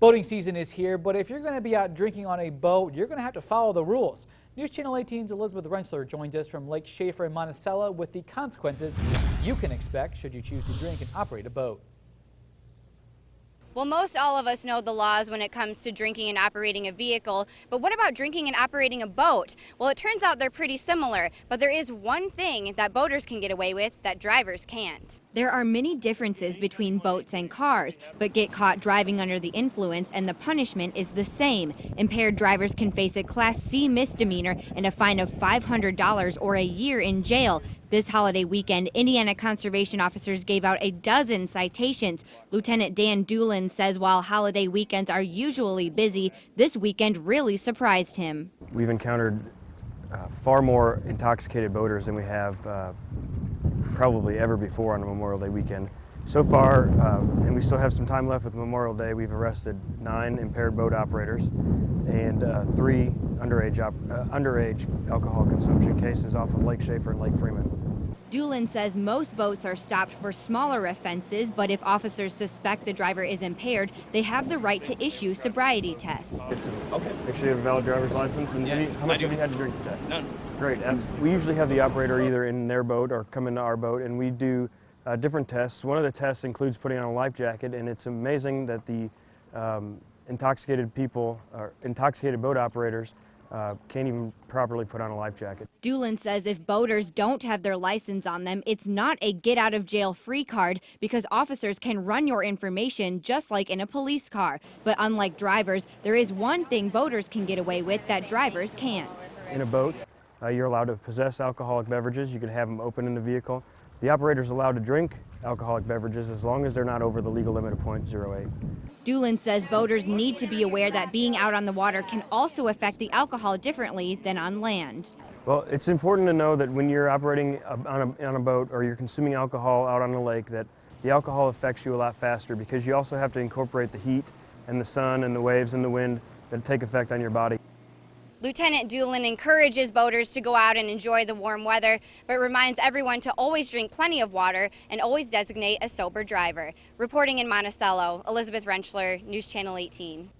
Boating season is here, but if you're going to be out drinking on a boat, you're going to have to follow the rules. News Channel 18's Elizabeth Rentschler joins us from Lake Schaefer in Monticello with the consequences you can expect should you choose to drink and operate a boat. Well, most all of us know the laws when it comes to drinking and operating a vehicle, but what about drinking and operating a boat? Well, it turns out they're pretty similar, but there is one thing that boaters can get away with that drivers can't. There are many differences between boats and cars, but get caught driving under the influence and the punishment is the same. Impaired drivers can face a Class C misdemeanor and a fine of $500 or a year in jail. This holiday weekend, Indiana conservation officers gave out a dozen citations. Lieutenant Dan Doolin says while holiday weekends are usually busy, this weekend really surprised him. We've encountered far more intoxicated boaters than we have probably ever before on a Memorial Day weekend. So far, and we still have some time left with Memorial Day, we've arrested 9 impaired boat operators and 3 underage alcohol consumption cases off of Lake Schaefer and Lake Freeman. Doolin says most boats are stopped for smaller offenses, but if officers suspect the driver is impaired, they have the right to issue sobriety tests. Okay. Make sure you have a valid driver's license. And how much have you had to drink today? None. Great. We usually have the operator either in their boat or come into our boat, and we do different tests. One of the tests includes putting on a life jacket, and it's amazing that the intoxicated people, or intoxicated boat operators, can't even properly put on a life jacket. Doolin says if boaters don't have their license on them, it's not a get-out-of-jail-free card because officers can run your information just like in a police car. But unlike drivers, there is one thing boaters can get away with that drivers can't. In a boat, you're allowed to possess alcoholic beverages. You can have them open in the vehicle. The operator's allowed to drink alcoholic beverages as long as they're not over the legal limit of .08. Doolin says boaters need to be aware that being out on the water can also affect the alcohol differently than on land. Well, it's important to know that when you're operating on a boat or you're consuming alcohol out on the lake, that the alcohol affects you a lot faster because you also have to incorporate the heat and the sun and the waves and the wind that take effect on your body. Lieutenant Doolin encourages boaters to go out and enjoy the warm weather, but reminds everyone to always drink plenty of water and always designate a sober driver. Reporting in Monticello, Elizabeth Rentschler, News Channel 18.